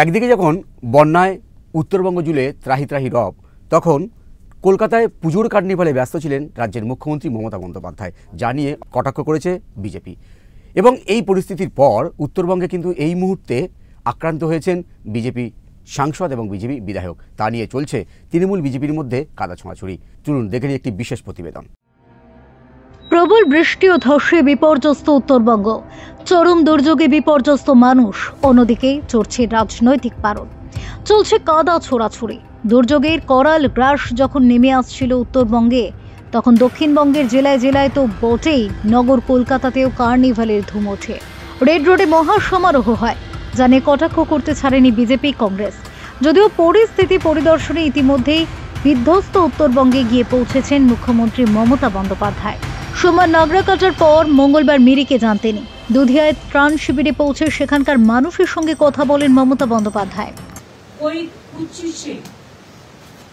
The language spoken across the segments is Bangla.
একদিকে যখন বন্যায় উত্তরবঙ্গ জুড়ে ত্রাহি ত্রাহি রব, তখন কলকাতায় পুজোর কার্নিভালে ব্যস্ত ছিলেন রাজ্যের মুখ্যমন্ত্রী মমতা বন্দ্যোপাধ্যায়, যা নিয়ে কটাক্ষ করেছে বিজেপি। এবং এই পরিস্থিতির পর উত্তরবঙ্গে কিন্তু এই মুহূর্তে আক্রান্ত হয়েছেন বিজেপি সাংসদ এবং বিজেপি বিধায়ক। তা নিয়ে চলছে তৃণমূল বিজেপির মধ্যে কাদা ছোঁড়াছুড়ি। চলুন দেখে নিই একটি বিশেষ প্রতিবেদন। প্রবল বৃষ্টি ও ধসে বিপর্যস্ত উত্তরবঙ্গ, চরম দুর্যোগে বিপর্যস্ত মানুষ। অন্যদিকে চড়ছে রাজনৈতিক পারদ, চলছে কাদা ছোড়াছুড়ি। দুর্যোগের করাল গ্রাস যখন নেমে আসছিল উত্তরবঙ্গে, তখন দক্ষিণবঙ্গের জেলায় জেলায় তো বটেই, নগর কলকাতাতেও কার্নিভালের ধুম ওঠে। রেড রোডে মহা সমারোহ হয়, যা নিয়ে কটাক্ষ করতে ছাড়েনি বিজেপি কংগ্রেস। যদিও পরিস্থিতি পরিদর্শনে ইতিমধ্যেই বিধ্বস্ত উত্তরবঙ্গে গিয়ে পৌঁছেছেন মুখ্যমন্ত্রী মমতা বন্দ্যোপাধ্যায়। সোমবার নাগরা কাটার পর মঙ্গলবার মিরিকে যান তিনি। দুধিয়ায় ত্রাণ শিবিরে পৌঁছে সেখানকার মানুষের সঙ্গে কথা বলেন মমতা বন্দ্যোপাধ্যায়। कोई कुछ से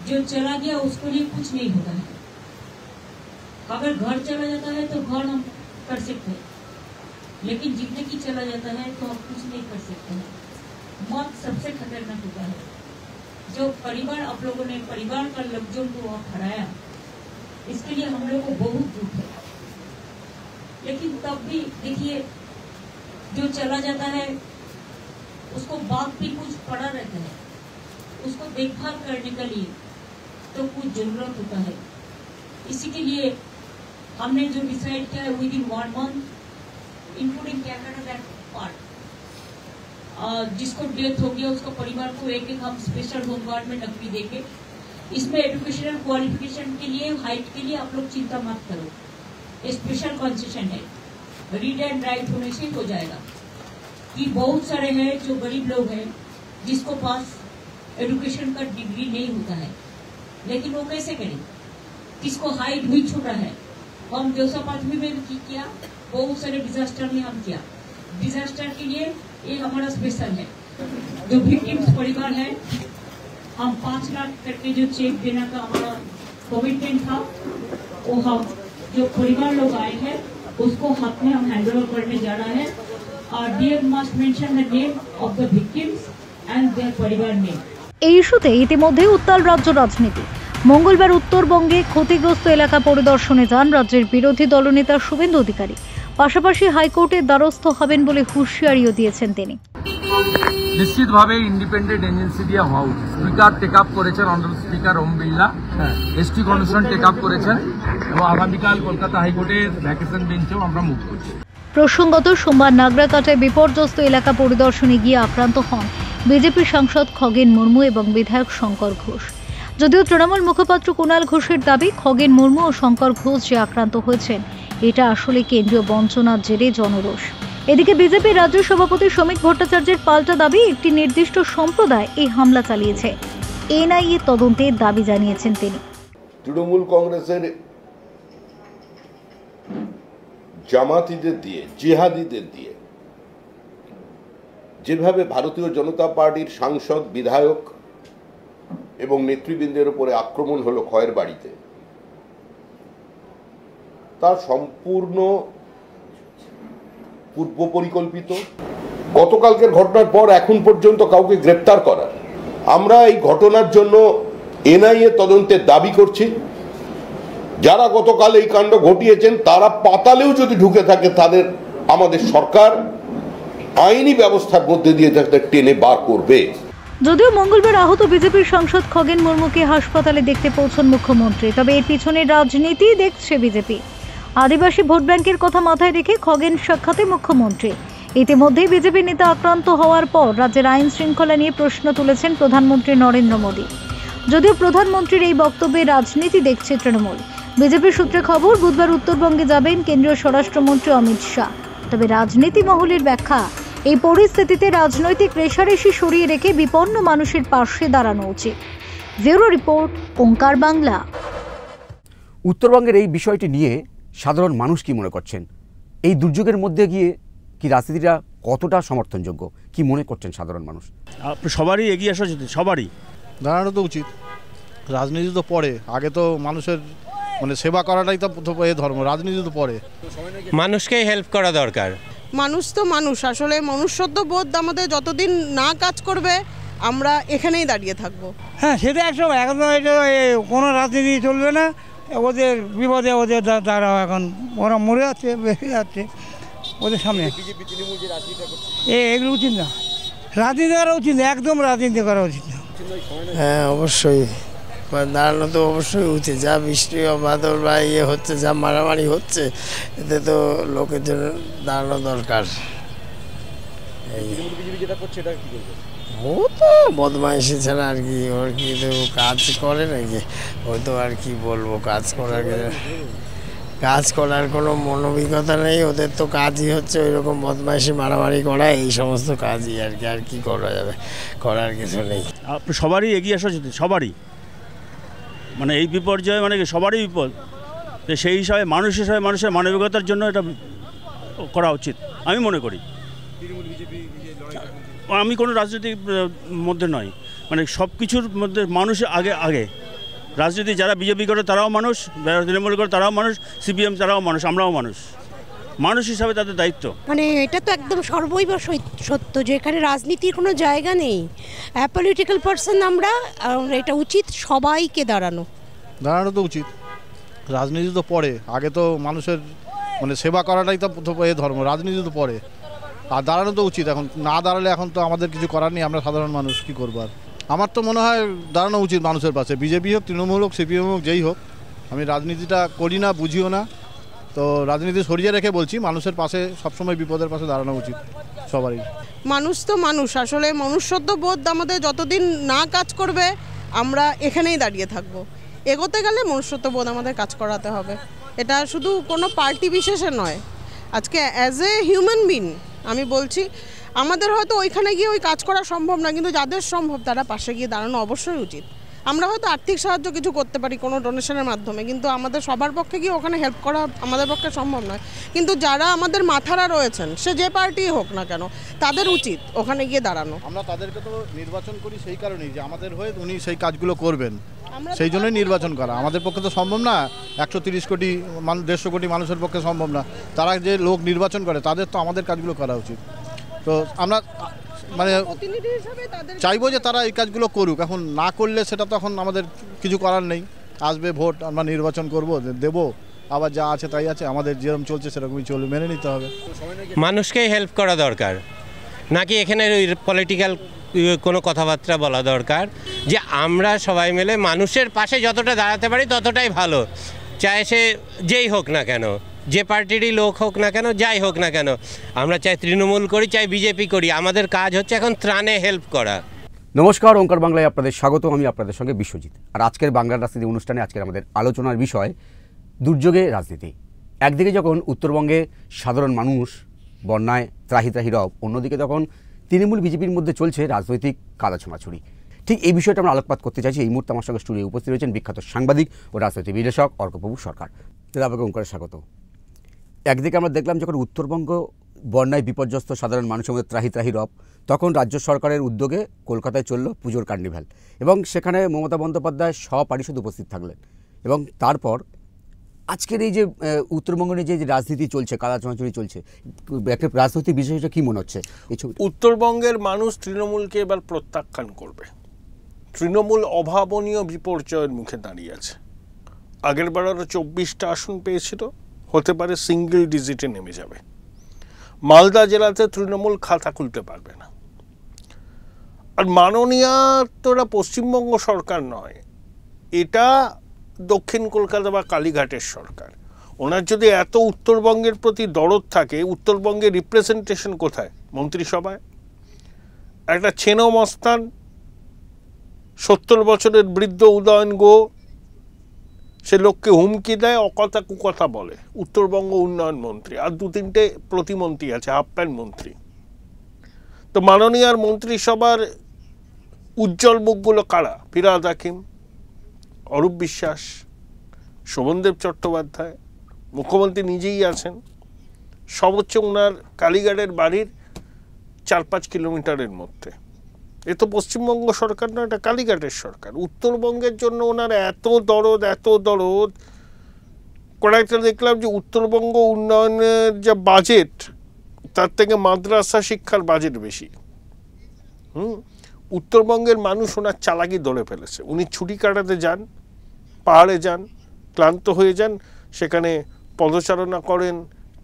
जो चला गया उसके लिए कुछ नहीं होता है। अगर घर चला जाता है तो घर हम कर सकते हैं, लेकिन जिंदगी चला जाता है तो हम कुछ नहीं कर सकते हैं। मौत सबसे खतरनाक होता है। जो परिवार आप लोगों ने परिवार का लफ्जों को वहाँ हराया, इसके लिए हम लोग को बहुत दुख है। लेकिन तब भी देखिए, जो चला जाता है उसको बाप भी कुछ पड़ा रहता है, उसको देखभाल करने के लिए तो कुछ जरूरत होता है। इसी के लिए हमने जो डिसाइड किया है, with in 1 month including Canada that part, जिसको डेथ हो गया उसका परिवार को एक हम स्पेशल होम गार्ड में नौकरी देंगे। इसमें एजुकेशनल क्वालिफिकेशन के लिए, हाइट के लिए आप लोग चिंता मत करो, स्पेशल कंसेशन है, रीड एंड राइट होने से हो जाएगा। कि बहुत सारे हैं जो गरीब लोग हैं जिसको पास एजुकेशन का डिग्री नहीं होता है, लेकिन वो कैसे करें, किसको हाइट भी छोटा है। हम देवसा पाथवी में भी किया, बहुत सारे डिजास्टर में हम किया। डिजास्टर के लिए ये हमारा स्पेशल है। जो विक्टिम्स परिवार है, हम 5 लाख करके जो चेक देने का हमारा कमिटमेंट था, वो हम जो परिवार लोग आए हैं उसको हाथ में हम हैंड ओवर करने जा रहा है। DM must mention the name of the victims and their পরিবার name। এই ইস্যুতে ইতিমধ্যে উত্তাল রাজ্য রাজনীতি। মঙ্গলবার উত্তরবঙ্গে ক্ষতিগ্রস্ত এলাকা পরিদর্শনে যান রাজ্যের বিরোধী দলনেতা শুভেন্দু অধিকারী। পাশাপাশি হাইকোর্টের দ্বারস্থ হবেন বলে হুঁশিয়ারিও দিয়েছেন তিনি। নিশ্চিতভাবে ইন্ডিপেন্ডেন্ট এজেন্সি দিয়ে হওয়া উচিত। স্পিকার টেক আপ করেছেন, honourable speaker Om Birla, ST commission take up করেছেন, এবং আগামীকাল কলকাতা হাইকোর্টের ভ্যাকেশন বেঞ্চেও আমরা মুভ করছি। প্রসঙ্গত, সোমবার নাগরাকাটায় বিপর্যস্ত এলাকা পরিদর্শনে গিয়ে আক্রান্ত হন বিজেপি সাংসদ খগেন মুর্মু এবং বিধায়ক শঙ্কর ঘোষ। যদিও তৃণমূল মুখপাত্র কুণাল ঘোষের দাবি, খগেন মুর্মু ও শঙ্কর ঘোষ যে আক্রান্ত হয়েছেন এটা আসলে কেন্দ্রীয় বঞ্চনার জেরে জনরোষ। এদিকে বিজেপির রাজ্য সভাপতি শ্রমিক ভট্টাচার্যের পাল্টা দাবি, একটি নির্দিষ্ট সম্প্রদায় এই হামলা চালিয়েছে। NIA তদন্তের দাবি জানিয়েছেন তিনি। তৃণমূল কংগ্রেসের জামাতিদের দিয়ে, জিহাদিদের দিয়ে যেভাবে ভারতীয় জনতা পার্টির সাংসদ, বিধায়ক এবং নেতৃবৃন্দের উপরে আক্রমণ হলো খয়ের বাড়িতে, তা সম্পূর্ণ পূর্ব পরিকল্পিত। গতকালকের ঘটনার পর এখন পর্যন্ত কাউকে গ্রেপ্তার করার, আমরা এই ঘটনার জন্য NIA তদন্তের দাবি করছি। যারা গতকাল এই কাণ্ড ঘটিয়েছেন তারা পাতালেও যদি ঢুকে থাকে, তাদের আমাদের সরকার আইনি ব্যবস্থার মধ্যে দিয়ে তাদের টেনে বার করবে। যদিও মঙ্গলবার আহত বিজেপির সাংসদ খগেন মুর্মুকে হাসপাতালে দেখতে পৌঁছন মুখ্যমন্ত্রী, তবে এর পিছনে রাজনীতি দেখছে বিজেপি। আদিবাসী ভোট ব্যাংকের কথা মাথায় রেখে খগেন সাক্ষাতে মুখ্যমন্ত্রী। ইতিমধ্যেই বিজেপি নেতা আক্রান্ত হওয়ার পর রাজ্যের আইন শৃঙ্খলা নিয়ে প্রশ্ন তুলেছেন প্রধানমন্ত্রী নরেন্দ্র মোদী। যদিও প্রধানমন্ত্রীর এই বক্তব্যে রাজনীতি দেখছে তৃণমূল। বিজেপির সূত্রে খবর, বুধবার উত্তরবঙ্গে যাবেন কেন্দ্রীয় স্বরাষ্ট্রমন্ত্রী অমিত শাহ। তবে রাজনীতি মহলের ব্যাখ্যা, এই পরিস্থিতিতে রাজনৈতিক রেষারেষি সরিয়ে রেখে বিপন্ন মানুষের পাশে দাঁড়ানো উচিত। ব্যুরো রিপোর্ট, ওঙ্কার বাংলা। উত্তরবঙ্গের এই বিষয়টি নিয়ে সাধারণ মানুষ কি মনে করছেন? এই দুর্যোগের মধ্যে গিয়ে কি রাজনীতিটা কতটা সমর্থনযোগ্য, কি মনে করছেন সাধারণ মানুষ? সবারই এগিয়ে আসা উচিত, সবারই দাঁড়ানো তো উচিত। রাজনীতি তো পরে, আগে তো মানুষের সেবা করাটাই তো ধর্ম, রাজনীতি তো পরে। মানুষকেই হেল্প করা দরকার, মানুষ তো মানুষ, আসলে মনুষ্যত্ব বোধ আমাদের যতদিন না কাজ করবে আমরা এখানেই দাঁড়িয়ে থাকবো। হ্যাঁ, সেটা একদম এখন কোনো রাজনীতি চলবে না, ওদের বিপদে ওদের দ্বারা এখন ওরা মরে যাচ্ছে, বেঁচে যাচ্ছে ওদের সামনে। এগুলো উচিত না, রাজনীতি করা উচিত না, একদম রাজনীতি করা উচিত না। হ্যাঁ অবশ্যই দাঁড়ানো তো অবশ্যই উচিত। যা বৃষ্টি বাদল বা ইয়ে হচ্ছে, যা মারামারি হচ্ছে, এতে তো লোকের জন্য দাঁড়ানো দরকার। ও তো বদমাইশি ছাড়া আর কি, ওর কি তো কাজ করে নাকি, ওই তো আর কি বলবো, কাজ করার কোনো মনোভিজ্ঞতা নেই ওদের, তো কাজই হচ্ছে ওই রকম বদমাইশি মারামারি করা, এই সমস্ত কাজই আর কি। আর কি করা যাবে, করার কিছু নেই। সবারই এগিয়ে আসা উচিত, সবারই, মানে এই বিপর্যয় মানে সবারই বিপদ, সেই হিসাবে মানুষ হিসাবে মানুষের মানবিকতার জন্য এটা করা উচিত আমি মনে করি। আমি কোনো রাজনীতির মধ্যে নয়, মানে সব কিছুর মধ্যে মানুষ আগে রাজনীতি যারা বিজেপি করে তারাও মানুষ, যারা তৃণমূল করে তারাও মানুষ, সিপিএম তারাও মানুষ, আমরাও মানুষ হিসাবে তাদের দায়িত্ব। মানে এটা তো একদম সর্বৈব সত্য যে এখানে রাজনীতির কোনো জায়গা নেই, পলিটিক্যাল পার্সন আমরা, এটা উচিত সবাইকে দাঁড়ানো তো উচিত। রাজনীতি তো পরে, আগে তো মানুষের মানে সেবা করাটাই তো ধর্ম, রাজনীতি তো পরে, আর দাঁড়ানো তো উচিত। এখন না দাঁড়ালে এখন তো আমাদের কিছু করার নেই, আমরা সাধারণ মানুষ কি করবো আর। আমার তো মনে হয় দাঁড়ানো উচিত মানুষের পাশে, বিজেপি হোক, তৃণমূল হোক, সিপিএম হোক, যেই হোক। আমি রাজনীতিটা করি না, বুঝিও না, তো রাজনীতি সরিয়ে রেখে বলছি মানুষের পাশে সবসময় বিপদের পাশে দাঁড়ানো উচিত সবারই। মানুষ তো মানুষ, আসলে মনুষ্যত্ব বোধ আমাদের যতদিন না কাজ করবে আমরা এখানেই দাঁড়িয়ে থাকবো। এগোতে গেলে মনুষ্যত্ব বোধ আমাদের কাজ করাতে হবে, এটা শুধু কোনো পার্টি বিশেষে নয়। আজকে অ্যাজ এ হিউম্যান বিং আমি বলছি, আমাদের হয়তো ওইখানে গিয়ে ওই কাজ করা সম্ভব না, কিন্তু যাদের সম্ভব তারা পাশে গিয়ে দাঁড়ানো অবশ্যই উচিত। আমরা হয়তো আর্থিক সাহায্য কিছু করতে পারি কোনো ডোনেশনের মাধ্যমে, কিন্তু আমাদের সবার পক্ষে গিয়ে ওখানে হেল্প করা আমাদের পক্ষে সম্ভব নয়। কিন্তু যারা আমাদের মাথারা রয়েছেন, সে যে পার্টি হোক না কেন, তাদের উচিত ওখানে গিয়ে দাঁড়ানো। আমরা তাদেরকে তো নির্বাচন করি সেই কারণেই যে আমাদের হয়ে উনি সেই কাজগুলো করবেন, সেই জন্যই নির্বাচন করা। আমাদের পক্ষে তো সম্ভব না, 130 কোটি 150 কোটি মানুষের পক্ষে সম্ভব না। তারা যে লোক নির্বাচন করে তাদের তো আমাদের কাজগুলো করা উচিত। তো আমরা মানে চাইবো যে তারা এই কাজগুলো করুক। এখন না করলে সেটা তো এখন আমাদের কিছু করার নেই। আসবে ভোট, আমরা নির্বাচন করব, দেবো, আবার যা আছে তাই আছে, আমাদের যেরকম চলছে সেরকমই চলবে, মেনে নিতে হবে। মানুষকেই হেল্প করা দরকার, নাকি এখানে পলিটিক্যাল কোনো কথাবার্তা বলা দরকার যে আমরা সবাই মিলে মানুষের পাশে যতটা দাঁড়াতে পারি ততটাই ভালো, চাই সে যেই হোক না কেন, যে পার্টিরই লোক হোক না কেন, যাই হোক না কেন। আমরা চাই তৃণমূল করি, চাই বিজেপি করি, আমাদের কাজ হচ্ছে এখন ত্রাণে হেল্প করা। নমস্কার, ওঙ্কার বাংলায় আপনাদের স্বাগত। আমি আপনাদের সঙ্গে বিশ্বজিৎ। আর আজকের বাংলার রাজনীতি অনুষ্ঠানে আজকের আমাদের আলোচনার বিষয় দুর্যোগে রাজনীতি। একদিকে যখন উত্তরবঙ্গে সাধারণ মানুষ বন্যায় ত্রাহি রব, অন্যদিকে তখন তৃণমূল বিজেপির মধ্যে চলছে রাজনৈতিক কাদা ছোঁড়াছুড়ি। ঠিক এই বিষয়টা আমরা আলোকপাত করতে চাইছি। এই মুহূর্তে আমার সঙ্গে স্টুডিওতে উপস্থিত রয়েছেন বিখ্যাত সাংবাদিক ও রাজনৈতিক বিশ্লেষক অর্কপ্রভু সরকার। দাদা, আপনাকে ওঙ্কারে স্বাগত। একদিকে আমরা দেখলাম যখন উত্তরবঙ্গ বন্যায় বিপর্যস্ত সাধারণ মানুষের মধ্যে ত্রাহি রব, তখন রাজ্য সরকারের উদ্যোগে কলকাতায় চলল পুজোর কার্নিভাল, এবং সেখানে মমতা বন্দ্যোপাধ্যায় সপারিষদ উপস্থিত থাকলেন। এবং তারপর আজকের এই যে উত্তরবঙ্গের যে রাজনীতি চলছে, কাদা ছোঁড়াছুড়ি চলছে, একটা রাজনৈতিক বিষয়টা কী মনে হচ্ছে? উত্তরবঙ্গের মানুষ তৃণমূলকে এবার প্রত্যাখ্যান করবে। তৃণমূল অভাবনীয় বিপর্যয়ের মুখে দাঁড়িয়ে আছে। আগের বার 24টা আসন পেয়েছিল, হতে পারে সিঙ্গেল ডিজিটে নেমে যাবে। মালদা জেলাতে তৃণমূল খাতা খুলতে পারবে না। আর মাননীয় তোরা পশ্চিমবঙ্গ সরকার নয়, এটা দক্ষিণ কলকাতা বা কালীঘাটের সরকার। ওনার যদি এত উত্তরবঙ্গের প্রতি দরদ থাকে, উত্তরবঙ্গের রিপ্রেজেন্টেশন কোথায়? মন্ত্রিসভায় একটা ছেনো মস্তান 70 বছরের বৃদ্ধ উদয়ন গো, সে লোককে হুমকি দেয়, অকথা কুকথা বলে। উত্তরবঙ্গ উন্নয়ন মন্ত্রী, আর 2-3টে প্রতিমন্ত্রী আছে, হাফ প্যান্ট মন্ত্রী। তো মাননীয় মন্ত্রিসভার উজ্জ্বল মুখগুলো কারা? ফিরহাদ হাকিম, অরূপ বিশ্বাস, শোভনদেব চট্টোপাধ্যায়, মুখ্যমন্ত্রী নিজেই আছেন। সর্বোচ্চ ওনার কালীঘাটের বাড়ির 4-5 কিলোমিটারের মধ্যে। এ তো পশ্চিমবঙ্গ সরকার নয়, এটা কালীঘাটের সরকার। উত্তরবঙ্গের জন্য ওনার এত দরদ। কয়েকটা দেখলাম যে উত্তরবঙ্গ উন্নয়নের যে বাজেট তার থেকে মাদ্রাসা শিক্ষার বাজেট বেশি। উত্তরবঙ্গের মানুষ ওনার চালাকি ধরে ফেলেছে। উনি ছুটি কাটাতে যান, পাহাড়ে যান, ক্লান্ত হয়ে যান, সেখানে পদচারণা করেন,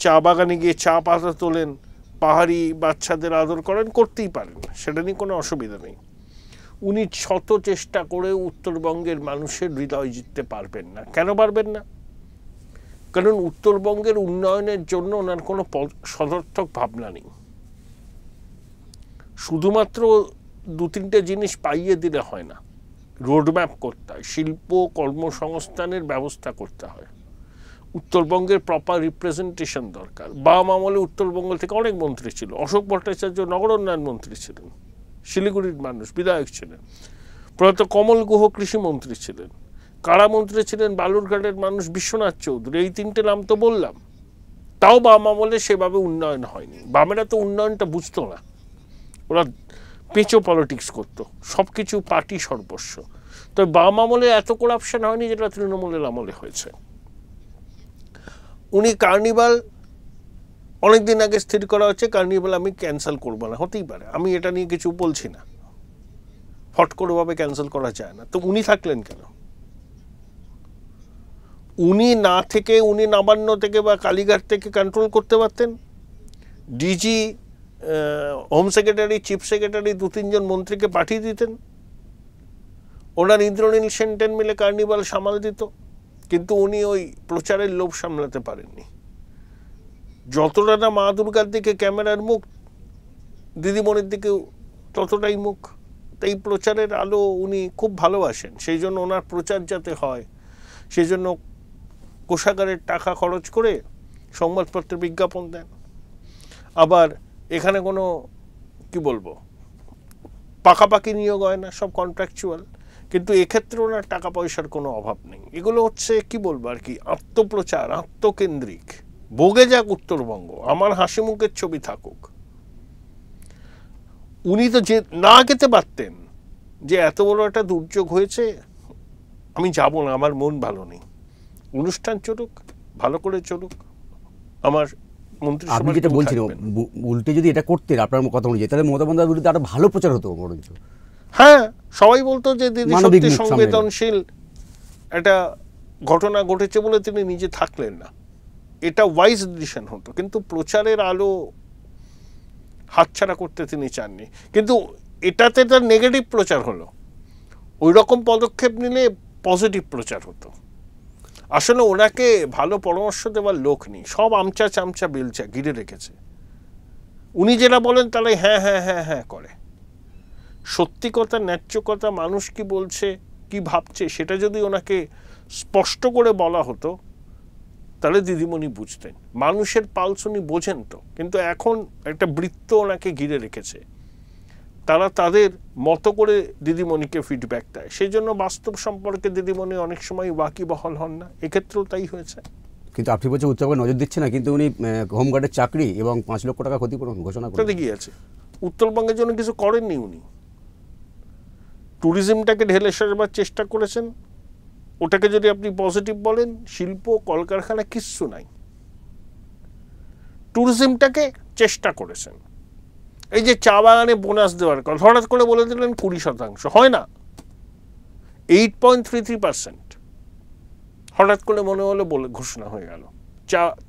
চা বাগানে গিয়ে চা পাতা তোলেন, পাহাড়ি বাচ্চাদের আদর করেন, করতেই পারেন, সেটা নিয়ে কোনো অসুবিধা নেই। উনি শত চেষ্টা করে উত্তরবঙ্গের মানুষের হৃদয় জিততে পারবেন না। কেন পারবেন না? কারণ উত্তরবঙ্গের উন্নয়নের জন্য ওনার কোনো সদর্থক ভাবনা নেই। শুধুমাত্র 2-3টে জিনিস পাইয়ে দিলে হয় না, রোডম্যাপ করতে হয়, শিল্প কর্মসংস্থানের ব্যবস্থা করতে হয়, উত্তরবঙ্গের প্রপার রিপ্রেজেন্টেশন দরকার। বাম আমলে উত্তরবঙ্গ থেকে অনেক মন্ত্রী ছিল। অশোক ভট্টাচার্য নগর উন্নয়ন মন্ত্রী ছিলেন, শিলিগুড়ির মানুষ, বিধায়ক ছিলেন। প্রয়াত কমল গুহ কৃষিমন্ত্রী ছিলেন। কারামন্ত্রী ছিলেন বালুরঘাটের মানুষ বিশ্বনাথ চৌধুরী। এই 3টে নাম তো বললাম। তাও বাম আমলে সেভাবে উন্নয়ন হয়নি। বামেরা তো উন্নয়নটা বুঝতো না, ওরা পেঁচো পলিটিক্স করতো, সব কিছু পার্টি সর্বস্ব। তবে বাম আমলে এত করাপশন হয়নি যেটা তৃণমূলের আমলে হয়েছে। উনি কার্নিভাল অনেকদিন আগে স্থির করা হচ্ছে, কার্নিভাল আমি ক্যান্সেল করবো না, হতেই পারে, আমি এটা নিয়ে কিছু বলছি না, ফট করে ভাবে ক্যান্সেল করা যায় না। তো উনি থাকলেন কেন? উনি না থেকে, উনি নবান্ন থেকে বা কালীঘাট থেকে কন্ট্রোল করতে পারতেন। DG, home secretary, chief secretary 2-3 জন মন্ত্রীকে পাঠিয়ে দিতেন, ওনার ইন্দ্রনীল সেন মিলে কার্নিভাল সামাল দিত। কিন্তু উনি ওই প্রচারের লোভ সামলাতে পারেননি। যতটা না মা দুর্গার দিকে ক্যামেরার মুখ, দিদিমণির দিকে ততটাই মুখ। তাই প্রচারের আলো উনি খুব ভালোবাসেন, সেই জন্য ওনার প্রচার যাতে হয় সেই জন্য কোষাগারের টাকা খরচ করে সংবাদপত্রে বিজ্ঞাপন দেন। আবার এখানে কোনো কি বলবো পাকাপাকি নিয়োগ হয় না, সব কন্ট্রাকচুয়াল। কিন্তু এক্ষেত্রে ওনার টাকা পয়সার কোনো অভাব নেই। এগুলো হচ্ছে কি বলবো আর কি, আত্মপ্রচার, আত্মকেন্দ্রিক। ভোগে যাক উত্তরবঙ্গ, আমার হাসি মুখের ছবি থাকুক। উনি তো যে না যেতে পারতেন, যে এত বড় একটা দুর্যোগ হয়েছে আমি যাব না, আমার মন ভালো নেই, অনুষ্ঠান চলুক, ভালো করে চলুক, আমার মন্ত্রী। আপনি যেটা বলছিলেন উল্টে যদি এটা করতেন আপনার কথা অনুযায়ী, তাহলে মমতা বন্দ্যোপাধ্যায়ের বিরুদ্ধে আরো ভালো প্রচার হতো বরঞ্চ। হ্যাঁ, সবাই বলতো যে দিদি সত্যি সংবেদনশীল একটা ঘটনা ঘটেছে বলে তিনি নিজে থাকলেন না, এটা ওয়াইজ ডিসিশন হতো। কিন্তু প্রচারের আলো হাতছাড়া করতে তিনি চাননি। কিন্তু এটাতে তার নেগেটিভ প্রচার হলো, ওই রকম পদক্ষেপ নিলে পজিটিভ প্রচার হতো। আসলে ওনাকে ভালো পরামর্শ দেওয়ার লোক নেই, সব আমচা চামচা বেলচা ঘিরে রেখেছে। উনি যেটা বলেন তাহলে হ্যাঁ হ্যাঁ হ্যাঁ হ্যাঁ করে। সত্যি কথা, ন্যায্য কথা, মানুষ কি বলছে, কি ভাবছে, সেটা যদি ওনাকে স্পষ্ট করে বলা হতো তাহলে দিদিমণি বুঝতেন। মানুষের পালস উনি বোঝেন তো, কিন্তু এখন একটা বৃত্ত ওনাকে ঘিরে রেখেছে, তারা তাদের মতো করে দিদিমণিকে ফিডব্যাক দেয়। সেই জন্য বাস্তব সম্পর্কে দিদিমণি অনেক সময় ওয়াকিবহাল হন না, এক্ষেত্রেও তাই হয়েছে। কিন্তু আপনি বলছেন উত্তরবঙ্গে নজর দিচ্ছে না, কিন্তু উনি হোমগার্ডের চাকরি এবং 5 লক্ষ টাকা ক্ষতিপূরণ ঘোষণা করেন। কি আছে, উত্তরবঙ্গের জন্য কিছু করেননি উনি। ট্যুরিজমটাকে ঢেলে সাজাবার চেষ্টা করেছেন, ওটাকে যদি আপনি পজিটিভ বলেন, শিল্প কলকারখানা কিচ্ছু নাই, ট্যুরিজমটাকে চেষ্টা করেছেন। এই যে চা বাগানে বোনাস দেওয়ার কথা হঠাৎ করে বলে দিলেন 20%, হয় না, 8.33% হঠাৎ করে মনে হলো বলে ঘোষণা হয়ে গেল।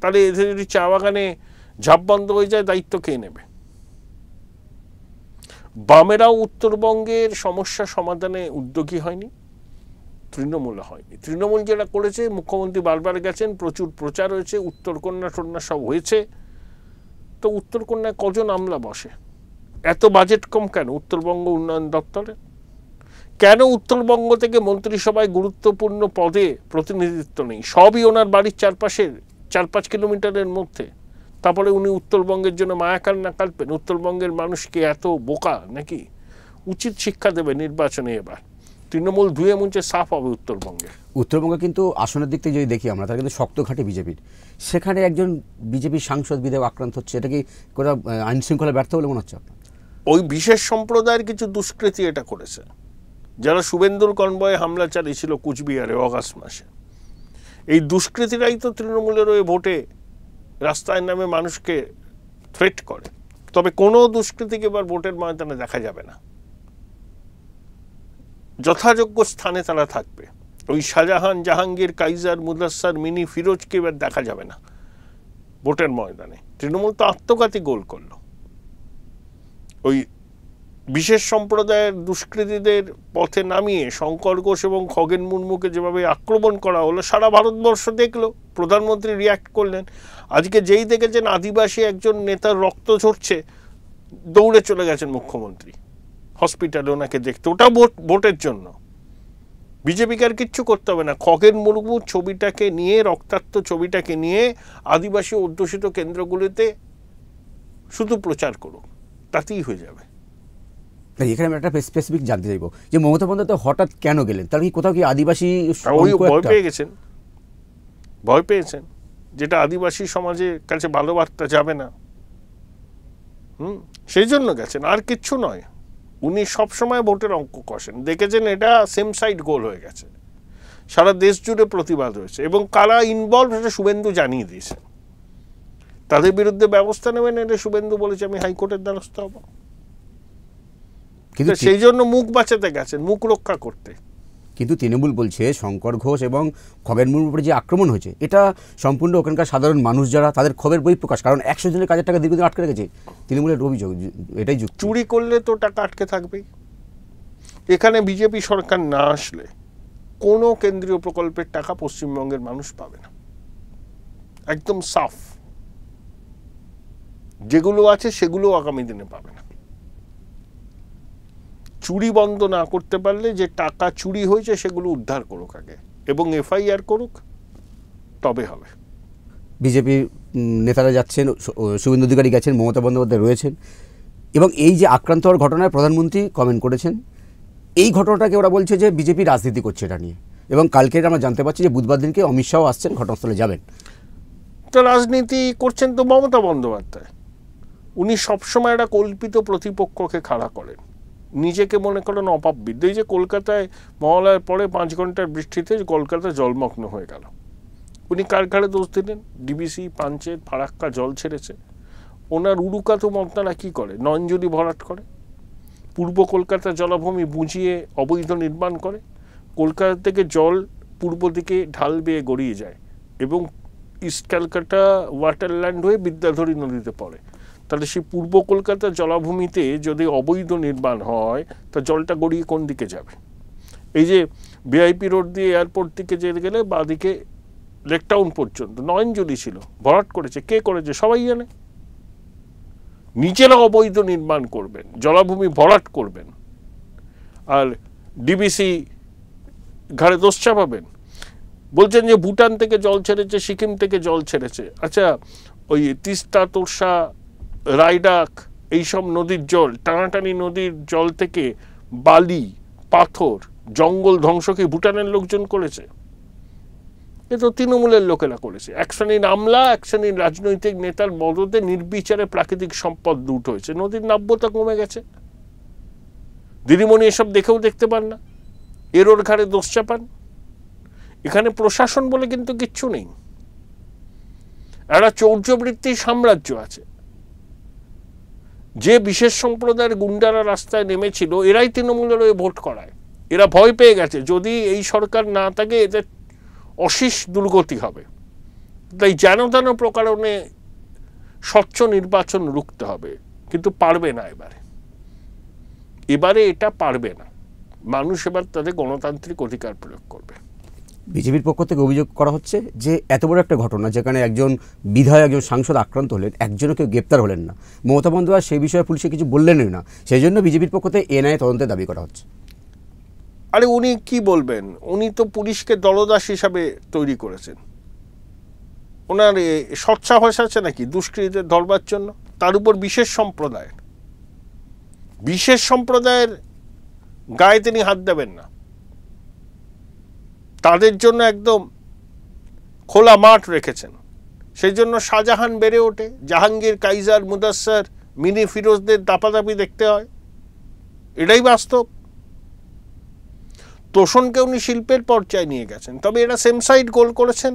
তাহলে এদের যদি চা বাগানে ঝাপ বন্ধ হয়ে যায়, দায়িত্ব কে নেবে? বামেরাও উত্তরবঙ্গের সমস্যা সমাধানে উদ্যোগী হয়নি, তৃণমূল হয়নি। তৃণমূল যেটা করেছে, মুখ্যমন্ত্রী বারবার গেছেন, প্রচুর প্রচার হয়েছে, উত্তরকন্যা টন্যা সব হয়েছে। তো উত্তরকন্যায় কজন আমলা বসে? এত বাজেট কম কেন উত্তরবঙ্গ উন্নয়ন দপ্তরে? কেন উত্তরবঙ্গ থেকে মন্ত্রিসভায় গুরুত্বপূর্ণ পদে প্রতিনিধিত্ব নেই? সবই ওনার বাড়ির চারপাশের 4-5 কিলোমিটারের মধ্যে। তারপরে উনি উত্তরবঙ্গের জন্য মায়াকার না কাল্পেন? উত্তরবঙ্গের মানুষকে এত বোকা নাকি? উচিত শিক্ষা দেবে নির্বাচনে। এবার তৃণমূল ধুয়ে মুছে সাফ হবে উত্তরবঙ্গে। উত্তরবঙ্গে কিন্তু আসনের দিক থেকে যদি দেখি আমরা, তাহলে কিন্তু শক্ত ঘাটে বিজেপির। সেখানে একজন বিজেপির সাংসদ বিধায়ক আক্রান্ত হচ্ছে, এটা কি কোনো আইন শৃঙ্খলা ব্যর্থ বলে মনে হচ্ছে আপনার? ওই বিশেষ সম্প্রদায়ের কিছু দুষ্কৃতী এটা করেছে, যারা শুভেন্দুর কনভয়ে হামলা চালিয়েছিল কুচবিহারে অগাস্ট মাসে। এই দুষ্কৃতীরাই তো তৃণমূলের ওই ভোটে রাস্তায় নামে মানুষকে থ্রেট করে। তবে কোনো দুষ্কৃতিকে এবার ভোটের ময়দানে দেখা যাবে না, যথাযোগ্য স্থানে তারা থাকবে। ওই শাহজাহান, জাহাঙ্গীর, কাইজার, মুদাস্সার, মিনি, ফিরোজকে এবার দেখা যাবে না ভোটের ময়দানে। তৃণমূল তো আত্মঘাতী গোল করলো। ওই বিশেষ সম্প্রদায়ের দুষ্কৃতীদের পথে নামিয়ে শঙ্কর ঘোষ এবং খগেন মুর্মুকে যেভাবে আক্রমণ করা হলো, সারা ভারতবর্ষ দেখলো, প্রধানমন্ত্রী রিয়াক্ট করলেন। আজকে যেই দেখেছেন আদিবাসী একজন নেতার রক্ত ঝরছে, দৌড়ে চলে গেছেন মুখ্যমন্ত্রী হসপিটালে ওনাকে দেখতে। ওটা ভোটের জন্য। বিজেপিকে আর কিচ্ছু করতে হবে না। খগেন মুর্মুর ছবিটাকে নিয়ে, রক্তাক্ত ছবিটাকে নিয়ে আদিবাসী অধ্যুষিত কেন্দ্রগুলিতে শুধু প্রচার করুক, তাতেই হয়ে যাবে। এখানে আমি একটা স্পেসিফিক জানতে চাইবো যে মমতা বন্দ্যোপাধ্যায় হঠাৎ কেন গেলেন? তার কি কোথাও কি আদিবাসী ভয় পেয়ে গেছেন, ভয় পেয়েছেন, যেটা আদিবাসী সমাজের কাছে ভালো বার্তা যাবে না, সেই জন্য গেছেন, আর কিচ্ছু নয়। উনি সবসময় ভোটের অঙ্ক কষেন, দেখেছেন এটা সেম সাইড গোল হয়ে গেছে, সারা দেশ জুড়ে প্রতিবাদ হয়েছে, এবং কারা ইনভলভ সেটা শুভেন্দু জানিয়ে দিয়েছেন। তাদের বিরুদ্ধে ব্যবস্থা নেবেন এটা শুভেন্দু বলেছে, আমি হাইকোর্টের দ্বারস্থ হব। কিন্তু সেই জন্য মুখ বাঁচাতে গেছেন, মুখ রক্ষা করতে। কিন্তু তৃণমূল বলছে শঙ্কর ঘোষ এবং খগেন মুর্মুর উপরে যে আক্রমণ হয়েছে এটা সম্পূর্ণ ওখানকার সাধারণ মানুষ যারা, তাদের ক্ষোভের বহিঃপ্রকাশ। কারণ 100 জনের কাজের টাকা দীর্ঘদিন আটকে রেখেছে, তৃণমূলের অভিযোগ এটাই। চুরি করলে তো টাকা আটকে থাকবেই। এখানে বিজেপি সরকার না আসলে কোনো কেন্দ্রীয় প্রকল্পের টাকা পশ্চিমবঙ্গের মানুষ পাবে না, একদম সাফ। যেগুলো আছে সেগুলো আগামী দিনে পাবে না। চুরি বন্ধ না করতে পারলে, যে টাকা চুরি হয়েছে সেগুলো উদ্ধার করুক আগে এবং এফআইআর করুক, তবে হবে। বিজেপির নেতারা যাচ্ছেন, শুভেন্দু অধিকারী গেছেন, মমতা বন্দ্যোপাধ্যায় রয়েছেন, এবং এই যে আক্রান্ত হওয়ার ঘটনায় প্রধানমন্ত্রী কমেন্ট করেছেন। এই ঘটনাটাকে ওরা বলছে যে বিজেপি রাজনীতি করছে এটা নিয়ে, এবং কালকে আমরা জানতে পারছি যে বুধবার দিনকে অমিত শাহ আসছেন, ঘটনাস্থলে যাবেন। তো রাজনীতি করছেন তো মমতা বন্দ্যোপাধ্যায়। উনি সবসময় একটা কল্পিত প্রতিপক্ষকে খাড়া করেন, নিজেকে মনে করেন অপাববিদ্য। এই যে কলকাতায় মহালয়ার পরে 5 ঘন্টার বৃষ্টিতে কলকাতা জলমগ্ন হয়ে গেল, উনি কার ঘাড়ে দোষ দিলেন? ডিবিসি, পাঞ্চেত, ফারাক্কা জল ছেড়েছে। ওনার উড়ুকা তো মন্ত্রণা কী করে? নয়নজলি ভরাট করে, পূর্ব কলকাতা জলাভূমি বুঝিয়ে অবৈধ নির্মাণ করে, কলকাতা থেকে জল পূর্ব দিকে ঢাল বেয়ে গড়িয়ে যায় এবং ইস্ট ক্যালকাটা ওয়াটারল্যান্ড হয়ে বিদ্যাধরী নদীতে পড়ে। তাহলে সেই পূর্ব কলকাতার জলাভূমিতে যদি অবৈধ নির্মাণ হয়, তা জলটা গড়িয়ে কোন দিকে যাবে? এই যে ভিআইপি রোড দিয়ে এয়ারপোর্ট দিকে যেতে গেলে বাঁদিকে লেকটাউন পর্যন্ত নয়নজলি ছিল, ভরাট করেছে। কে করেছে? সবাই জানে। নিজেরা অবৈধ নির্মাণ করবেন, জলাভূমি ভরাট করবেন, আর ডিবিসি ঘাড়ে দোষ চাপাবেন। বলছেন যে ভুটান থেকে জল ছেড়েছে, সিকিম থেকে জল ছেড়েছে। আচ্ছা, ওই তিস্তা, তোরসা, রায়ডাক এইসব নদীর জল, টানাটানি নদীর জল থেকে বালি, পাথর, জঙ্গল ধ্বংস কি ভুটানের লোকজন করেছে? এ তো তৃণমূলের লোকেরা করেছে। এক শ্রেণীর আমলা, এক শ্রেণীর রাজনৈতিক নেতার মদতে নির্বিচারে প্রাকৃতিক সম্পদ লুট হয়েছে, নদীর নাব্যতা কমে গেছে। দিদিমণি এসব দেখেও দেখতে পান না, এর ওর ঘাড়ে দোষ চাপান। এখানে প্রশাসন বলে কিন্তু কিচ্ছু নেই, একটা চৌর্যবৃত্তির সাম্রাজ্য আছে। যে বিশেষ সম্প্রদায়ের গুন্ডারা রাস্তায় নেমেছিল, এরাই তৃণমূলের হয়ে ভোট করায়। এরা ভয় পেয়ে গেছে, যদি এই সরকার না থাকে এদের অশেষ দুর্গতি হবে। তাই যেন তেন প্রকারণে স্বচ্ছ নির্বাচন রুখতে হবে, কিন্তু পারবে না। এবারে এটা পারবে না। মানুষ এবার তাদের গণতান্ত্রিক অধিকার প্রয়োগ করবে। বিজেপির পক্ষ থেকে অভিযোগ করা হচ্ছে যে এত বড় একটা ঘটনা, যেখানে একজন বিধায়ক, একজন সাংসদ আক্রান্ত হলেন, একজনও কেউ গ্রেপ্তার হলেন না, মমতা বন্দ্যোপাধ্যায় সেই বিষয়ে পুলিশে কিছু বললেনই না, সেই জন্য বিজেপির পক্ষ থেকে এনআইএ তদন্তের দাবি করা হচ্ছে। আরে উনি কি বলবেন? উনি তো পুলিশকে দলদাস হিসাবে তৈরি করেছেন। ওনার সৎসাহস আছে নাকি দুষ্কৃতীদের ধরবার জন্য? তার উপর বিশেষ সম্প্রদায়ের গায়ে তিনি হাত দেবেন না। তাদের জন্য একদম খোলা মাঠ রেখেছেন। সেই জন্য শাহজাহান বেড়ে ওঠে, জাহাঙ্গীর, কাইজার, মুদাস্সার, মিনি, ফিরোজদের দাপাদাপি দেখতে হয়। এটাই বাস্তব। তোষণকে উনি শিল্পের পর্যায়ে নিয়ে গেছেন। তবে এরা সেম সাইড গোল করেছেন।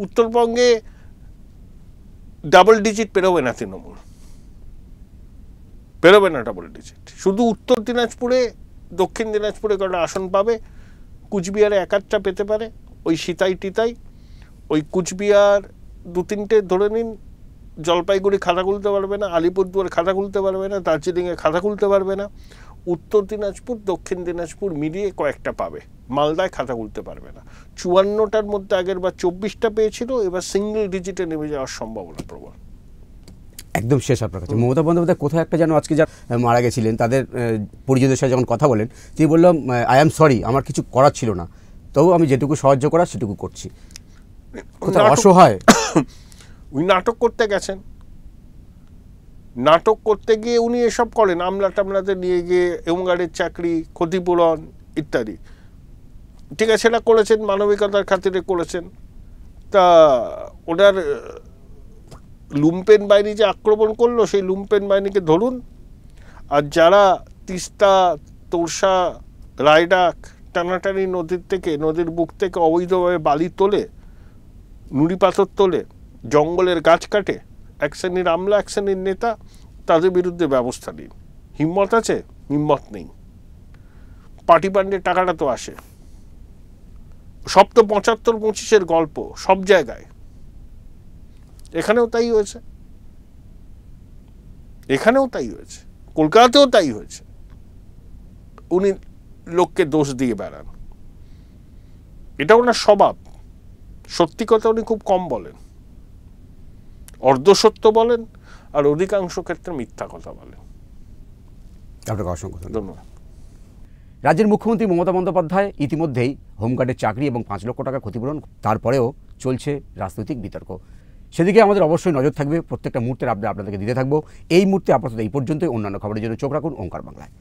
উত্তরবঙ্গে ডাবল ডিজিট পেরোবে না তৃণমূল। বেরোবে না ডাবল ডিজিট। শুধু উত্তর দিনাজপুরে, দক্ষিণ দিনাজপুরে কটা আসন পাবে, কুচবিহারে এক আধটা পেতে পারে, ওই সিতাই টিতাই, ওই কুচবিহার 2-3টে ধরে নিন, জলপাইগুড়ি খাতা খুলতে পারবে না, আলিপুরদুয়ার খাতা খুলতে পারবে না, দার্জিলিংয়ে খাতা খুলতে পারবে না, উত্তর দিনাজপুর দক্ষিণ দিনাজপুর মিলিয়ে কয়েকটা পাবে, মালদায় খাতা খুলতে পারবে না। 54টার মধ্যে আগের বার 24টা পেয়েছিল, এবার সিঙ্গেল ডিজিটে নেমে যাওয়ার সম্ভাবনা প্রবল। একদম শেষ আপনার কাছে, মমতা বন্দ্যোপাধ্যায় কোথায় একটা যেন আজকে যা মারা গেছিলেন তাদের পরিজনদের সাথে যখন কথা বলেন, তিনি বললাম আই অ্যাম সরি, আমার কিছু করার ছিল না, তবু আমি যেটুকু সাহায্য করার সেটুকু করছি। কোথায় অসহায়। উনি নাটক করতে গেছেন, নাটক করতে গিয়ে উনি এসব করেন, আমলা টামলাতে নিয়ে গিয়ে হোমগার্ডের চাকরি, ক্ষতিপূরণ ইত্যাদি, ঠিক আছে, সেটা করেছেন, মানবিকতার খাতিরে করেছেন। তা ওনার লুম্পেন বাহিনী যে আক্রমণ করলো, সেই লুম্পেন বাহিনীকে ধরুন, আর যারা তিস্তা, তোরসা, রায়ডাক টানাটানি নদীর থেকে, নদীর বুক থেকে অবৈধভাবে বালি তোলে, নুড়ি পাথর তোলে, জঙ্গলের গাছ কাটে, এক শ্রেণীর আমলা, এক শ্রেণীর নেতা, তাদের বিরুদ্ধে ব্যবস্থা নিন। হিম্মত আছে? হিম্মত নেই। পার্টি ফান্ডের টাকাটা তো আসে, সব তো 75-25-এর গল্প সব জায়গায়, এখানেও তাই হয়েছে, এখানেও তাই হয়েছে, কলকাতাতেও তাই হয়েছে। উনি লোককে দোষ দিয়ে বেড়ান, এটা ওনার স্বভাব। সত্যি কথা উনি খুব কম বলেন, অর্ধসত্য বলেন, আর অধিকাংশ ক্ষেত্রে মিথ্যা কথা বলেন। আপনাকে অসংখ্য ধন্যবাদ। রাজ্যের মুখ্যমন্ত্রী মমতা বন্দ্যোপাধ্যায় ইতিমধ্যেই হোমগার্ডের চাকরি এবং 5 লক্ষ টাকা ক্ষতিপূরণ, তারপরেও চলছে রাজনৈতিক বিতর্ক। সেদিকে আমাদের অবশ্যই নজর থাকবে, প্রত্যেকটা মুহূর্তের আপডেট আপনাদেরকে দিতে থাকবো। এই মুহূর্তে আপাতত এই পর্যন্তই। অন্যান্য খবরের জন্য চোখ রাখুন ওঙ্কার বাংলায়।